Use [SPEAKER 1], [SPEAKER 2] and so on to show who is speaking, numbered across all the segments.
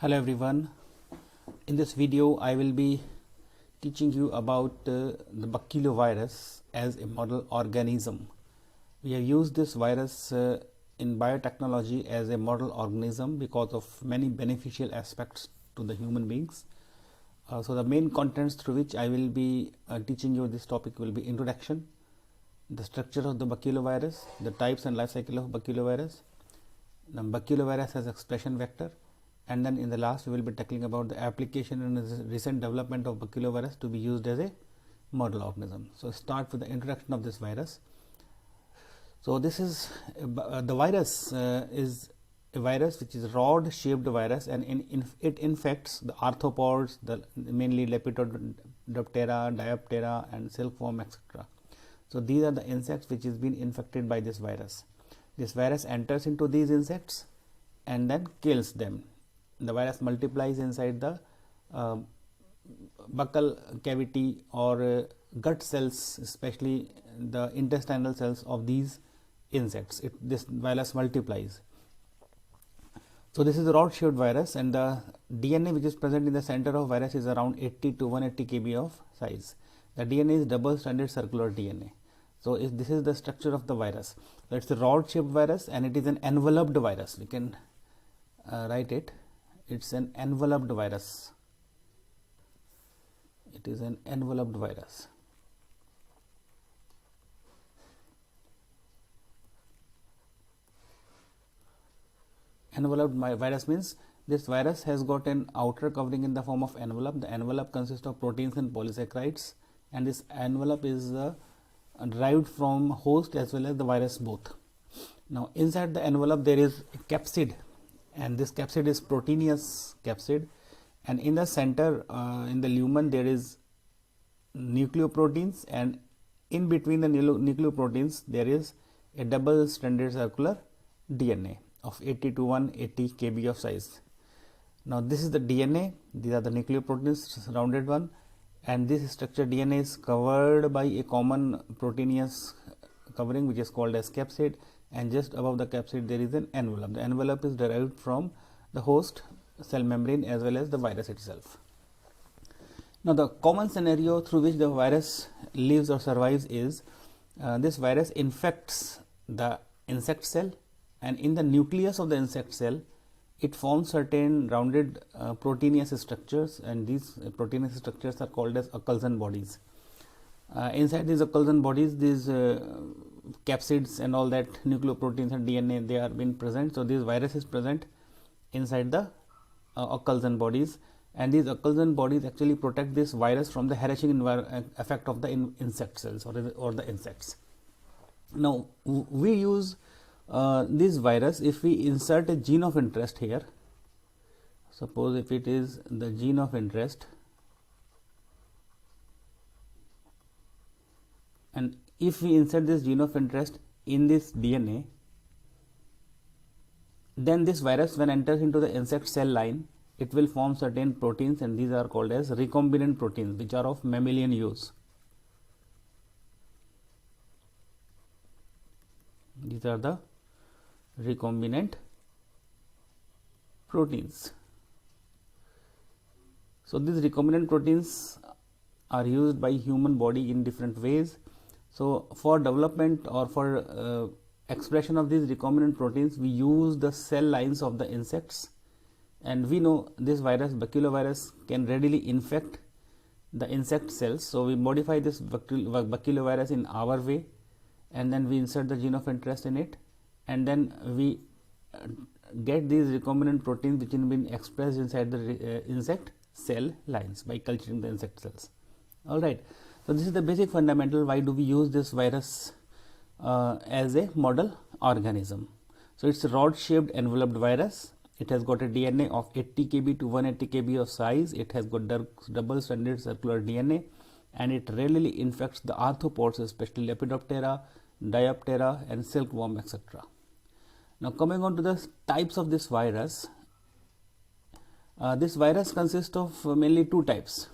[SPEAKER 1] Hello everyone. In this video I will be teaching you about the baculovirus as a model organism. We have used this virus in biotechnology as a model organism because of many beneficial aspects to the human beings. So the main contents through which I will be teaching you this topic will be introduction, the structure of the baculovirus, the types and life cycle of baculovirus, the baculovirus as expression vector, and then in the last we will be tackling about the application and recent development of baculovirus to be used as a model organism. So start with the introduction of this virus. So this is the virus is a virus which is a rod shaped virus, and it infects the arthropods, mainly Lepidoptera, Dioptera and silkworm, etc. So these are the insects which is been infected by this virus. This virus enters into these insects and then kills them. The virus multiplies inside the buccal cavity or gut cells, especially the intestinal cells of these insects. This virus multiplies. So this is a rod shaped virus, and the DNA which is present in the center of virus is around 80 to 180 kb of size. The DNA is double stranded circular DNA. So this is the structure of the virus. So it's a rod shaped virus and it is an enveloped virus. We can write it. It's an enveloped virus. It is an enveloped virus. Enveloped virus means this virus has got an outer covering in the form of envelope. The envelope consists of proteins and polysaccharides, and this envelope is derived from host as well as the virus both. Now inside the envelope there is a capsid, and this capsid is proteinous capsid, and in the center in the lumen there is nucleoproteins, and in between the nucleoproteins there is a double stranded circular DNA of 80 to 180 kb of size. Now this is the DNA, these are the nucleoproteins, rounded one, and this structured DNA is covered by a common proteinous covering which is called as capsid, and just above the capsid there is an envelope. The envelope is derived from the host cell membrane as well as the virus itself. Now the common scenario through which the virus lives or survives is this virus infects the insect cell, and in the nucleus of the insect cell it forms certain rounded proteinous structures, and these proteinous structures are called as Oculsin bodies. Inside these Oculsin bodies, these capsids and all that nucleoproteins and DNA, they are being present. So this virus is present inside the Oculsin bodies, and these Oculsin bodies actually protect this virus from the harassing effect of the insect cells or the insects. Now we use this virus if we insert a gene of interest here. Suppose if it is the gene of interest, and if we insert this gene of interest in this DNA, then this virus, when enters into the insect cell line, it will form certain proteins, and these are called as recombinant proteins, which are of mammalian use. These are the recombinant proteins. So these recombinant proteins are used by human body in different ways. So for development or for expression of these recombinant proteins, we use the cell lines of the insects, and we know this virus, baculovirus, can readily infect the insect cells. So we modify this baculovirus in our way, and then we insert the gene of interest in it, and then we get these recombinant proteins which have been expressed inside the insect cell lines by culturing the insect cells. All right. So this is the basic fundamental. Why do we use this virus as a model organism? So it's a rod shaped enveloped virus. It has got a DNA of 80 kb to 180 kb of size. It has got double stranded circular DNA, and it rarely infects the arthropods, especially Lepidoptera, Dioptera and silkworm, etc. Now coming on to the types of this virus. This virus consists of mainly two types.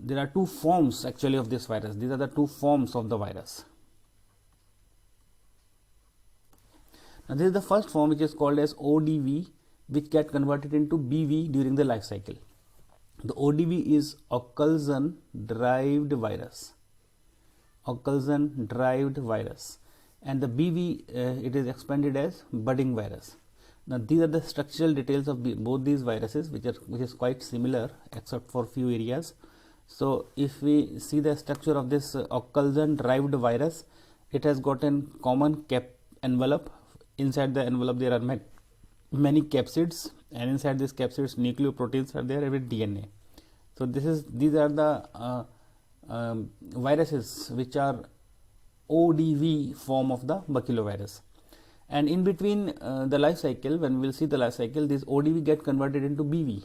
[SPEAKER 1] There are two forms actually of this virus. These are the two forms of the virus. Now this is the first form, which is called as ODV which get converted into BV during the life cycle. The ODV is occulsion derived virus. Occulsion derived virus, and the BV it is expanded as budding virus. Now these are the structural details of both these viruses, which is quite similar except for few areas. So if we see the structure of this occulsion derived virus, it has got a common cap envelope. Inside the envelope there are many capsids, and inside these capsids nucleoproteins are there with DNA. So these are the viruses which are ODV form of the baculovirus. And in between the life cycle, when we will see the life cycle, this ODV get converted into BV.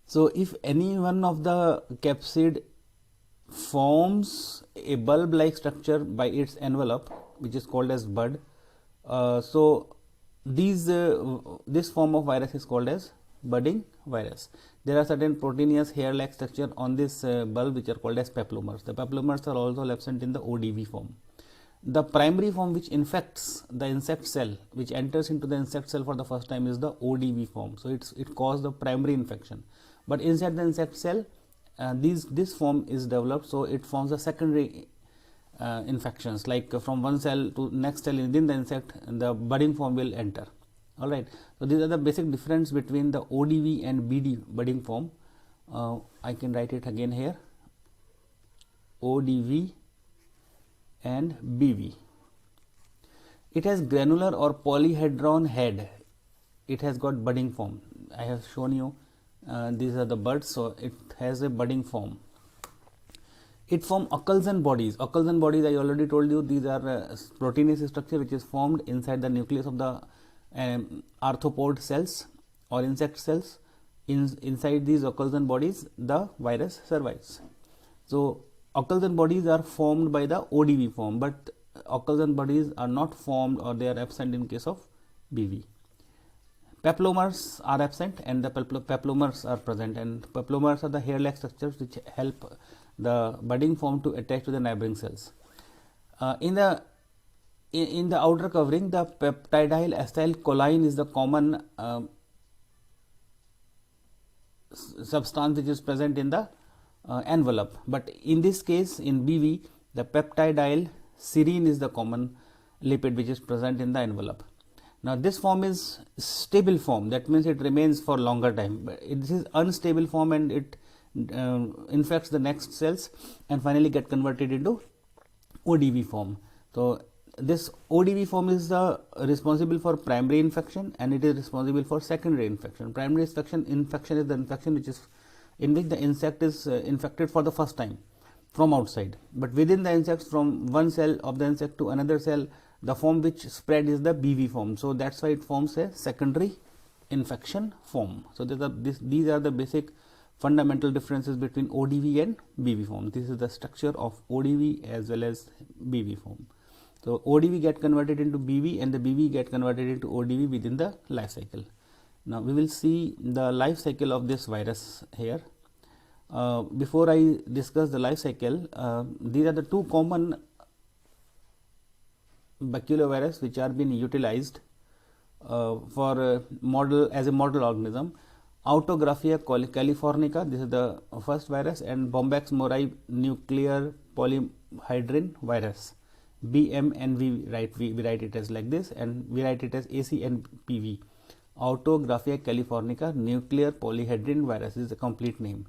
[SPEAKER 1] So if any one of the capsid forms a bulb like structure by its envelope, which is called as bud, so this form of virus is called as budding virus. There are certain proteinous hair like structure on this bulb which are called as peplomers. The peplomers are also absent in the ODV form. The primary form which infects the insect cell, which enters into the insect cell for the first time, is the ODV form. So it causes the primary infection. But inside the insect cell, this form is developed, so it forms a secondary infections, like from one cell to next cell within the insect, the budding form will enter. All right. So these are the basic difference between the ODV and BD budding form. I can write it again here. ODV and BV. It has granular or polyhedron head. It has got budding form. I have shown you these are the buds, so it has a budding form. It forms occulsion bodies. Occulsion bodies, I already told you, these are proteinous structure which is formed inside the nucleus of the arthropod cells or insect cells. Inside these occulsion bodies, the virus survives. So occulsion bodies are formed by the ODV form, but occulsion bodies are not formed or they are absent in case of BV. Peplomers are absent and the peplomers are present, and peplomers are the hair-like structures which help the budding form to attach to the neighboring cells. In the outer covering, the peptidyl acetylcholine is the common substance which is present in the envelope, but in this case in BV the peptidyl serine is the common lipid which is present in the envelope. Now this form is stable form, that means it remains for longer time, but this is unstable form and it infects the next cells and finally get converted into ODV form. So this ODV form is responsible for primary infection and it is responsible for secondary infection. Primary infection is the infection which is in which the insect is infected for the first time from outside, but within the insect, from one cell of the insect to another cell, the form which spread is the BV form. So that's why it forms a secondary infection form. So these are the basic fundamental differences between ODV and BV form. This is the structure of ODV as well as BV form. So ODV get converted into BV and the BV get converted into ODV within the life cycle. Now we will see the life cycle of this virus here. Before I discuss the life cycle, these are the two common baculovirus which are being utilized for as a model organism. Autographia californica, this is the first virus, and Bombyx mori nuclear polyhedrin virus, BMNV, we write it as like this, and we write it as ACNPV. Autographia californica nuclear polyhedrin virus is the complete name.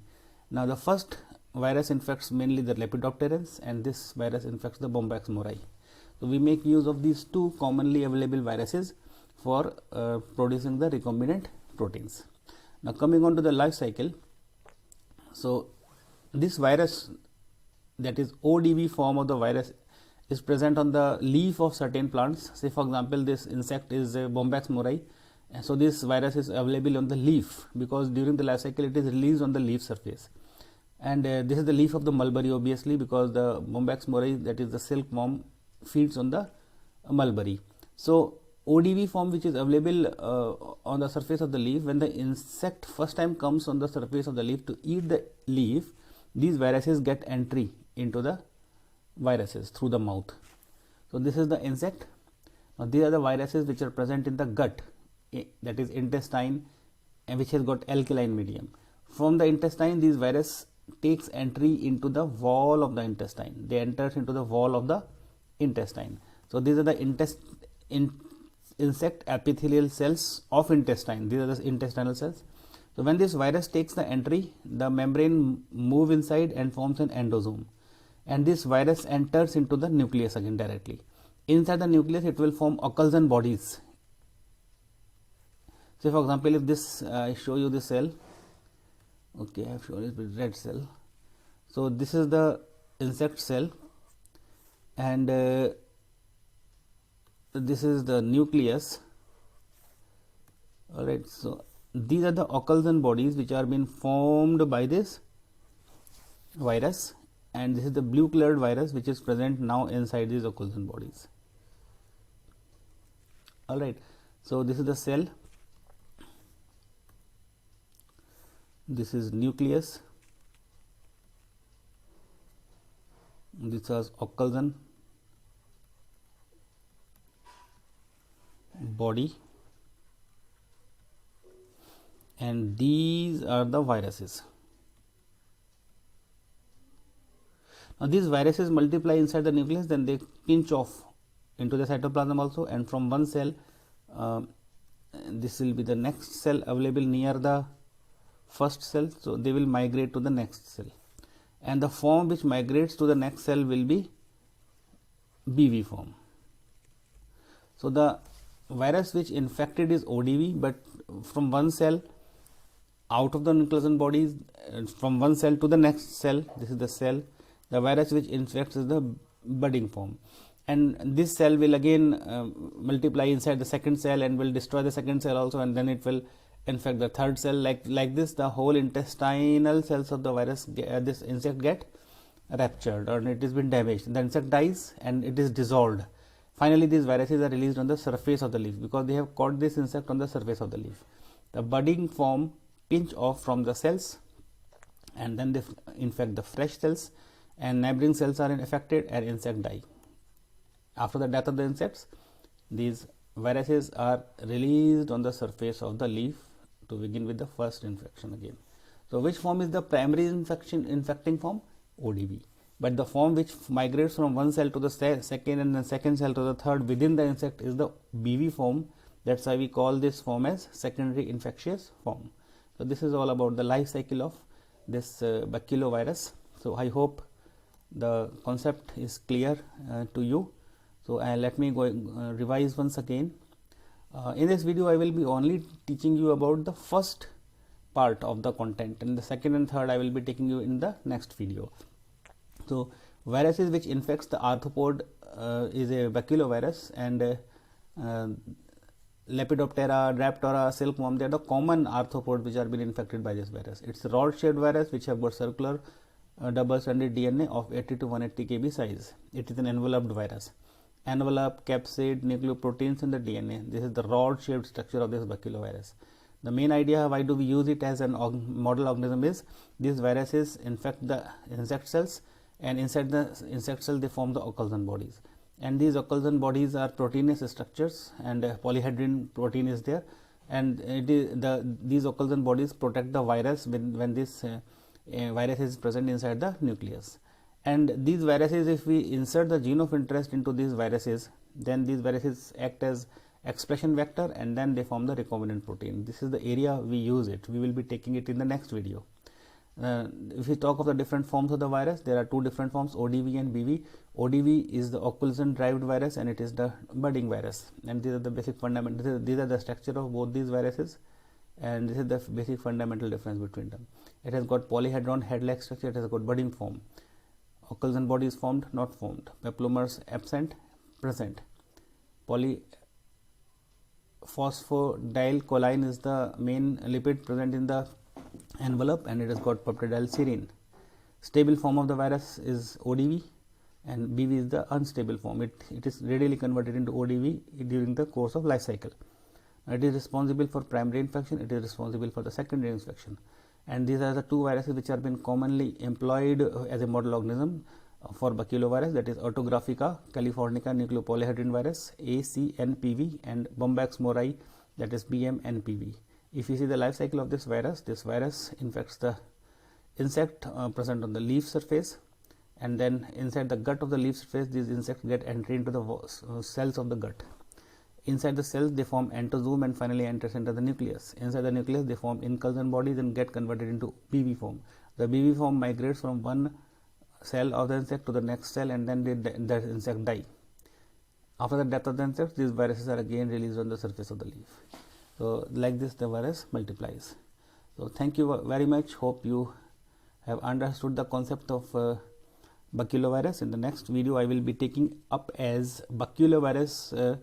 [SPEAKER 1] Now the first virus infects mainly the Lepidopterans and this virus infects the Bombyx mori. So we make use of these two commonly available viruses for producing the recombinant proteins. Now coming on to the life cycle, so this virus, that is ODV form of the virus, is present on the leaf of certain plants. Say for example this insect is Bombyx mori, so this virus is available on the leaf because during the life cycle it is released on the leaf surface, and this is the leaf of the mulberry obviously because the Bombyx mori, that is the silkworm, feeds on the mulberry. So ODV form which is available on the surface of the leaf, when the insect first time comes on the surface of the leaf to eat the leaf, these viruses get entry into the viruses through the mouth. So this is the insect. Now these are the viruses which are present in the gut. that is intestine, and which has got alkaline medium. From the intestine, this virus takes entry into the wall of the intestine. They enters into the wall of the intestine. So these are the insect epithelial cells of intestine. These are the intestinal cells. So when this virus takes the entry, the membrane move inside and forms an endosome, and this virus enters into the nucleus again directly. Inside the nucleus, it will form occlusion bodies. So for example, if this I show you this cell, okay, I have shown it with red cell. So this is the insect cell, and this is the nucleus. All right, so these are the occlusion bodies which are being formed by this virus, and this is the blue colored virus which is present now inside these occlusion bodies. All right, so this is the cell, this is nucleus, this is occlusion body, and these are the viruses. Now these viruses multiply inside the nucleus, then they pinch off into the cytoplasm also, and from one cell, this will be the next cell available near the first cell, so they will migrate to the next cell, and the form which migrates to the next cell will be BV form. So the virus which infected is ODV, but from one cell out of the nucleus bodies, from one cell to the next cell, this is the cell, the virus which infects is the budding form, and this cell will again multiply inside the second cell and will destroy the second cell also, and then it will infect the third cell. Like this, the whole intestinal cells of the virus, this insect get ruptured, or it has been damaged. The insect dies and it is dissolved. Finally, these viruses are released on the surface of the leaf because they have caught this insect on the surface of the leaf. The budding form pinch off from the cells, and then they infect the fresh cells, and neighboring cells are affected and insect die. After the death of the insects, these viruses are released on the surface of the leaf to begin with the first infection again. So which form is the primary infecting form? ODV. But the form which migrates from one cell to the second, and then second cell to the third within the insect is the BV form. That's why we call this form as secondary infectious form. So this is all about the life cycle of this baculovirus. So I hope the concept is clear to you. So let me go revise once again. In this video, I will be only teaching you about the first part of the content, and the second and third I will be taking you in the next video. So viruses which infects the arthropod is a baculovirus, and Lepidoptera, Diptera, silkworm, they are the common arthropods which are being infected by this virus. It's a rod-shaped virus which have got circular double-stranded DNA of 80 to 180 kb size. It is an enveloped virus. Envelope, capsid, nucleoproteins in the DNA. This is the rod-shaped structure of this baculovirus. The main idea why do we use it as an model organism is these viruses infect the insect cells, and inside the insect cell they form the occlusion bodies, and these occlusion bodies are proteinous structures, and polyhedrin protein is there, and these occlusion bodies protect the virus when this virus is present inside the nucleus. And these viruses, if we insert the gene of interest into these viruses, then these viruses act as expression vector, and then they form the recombinant protein. This is the area we use it. We will be taking it in the next video. If we talk of the different forms of the virus, there are two different forms, ODV and BV. ODV is the occlusion derived virus, and it is the budding virus, and these are the basic fundamental, these are the structure of both these viruses, and this is the basic fundamental difference between them. It has got polyhedron head-like structure, it has got budding form. Occlusion body is formed, not formed. Peplomers absent, present. Polyphosphatidylcholine is the main lipid present in the envelope, and it has got peptidylserine. Stable form of the virus is ODV, and BV is the unstable form. It is readily converted into ODV during the course of life cycle. It is responsible for primary infection, it is responsible for the secondary infection. And these are the two viruses which are been commonly employed as a model organism for baculovirus, that is Orthographica californica nucleopolyhedrin virus, ACNPV, and Bombyx mori that is BM and PV. If you see the life cycle of this virus infects the insect present on the leaf surface, and then inside the gut of the leaf surface these insects get entry into the cells of the gut. Inside the cells they form entozoom and finally enters into the nucleus. Inside the nucleus they form incursion bodies and get converted into BV form. The BV form migrates from one cell of the insect to the next cell, and then the insect die. After the death of the insect, these viruses are again released on the surface of the leaf. So like this the virus multiplies. So thank you very much. Hope you have understood the concept of baculovirus. In the next video I will be taking up as baculovirus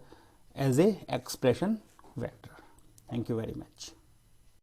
[SPEAKER 1] as a expression vector. Thank you very much.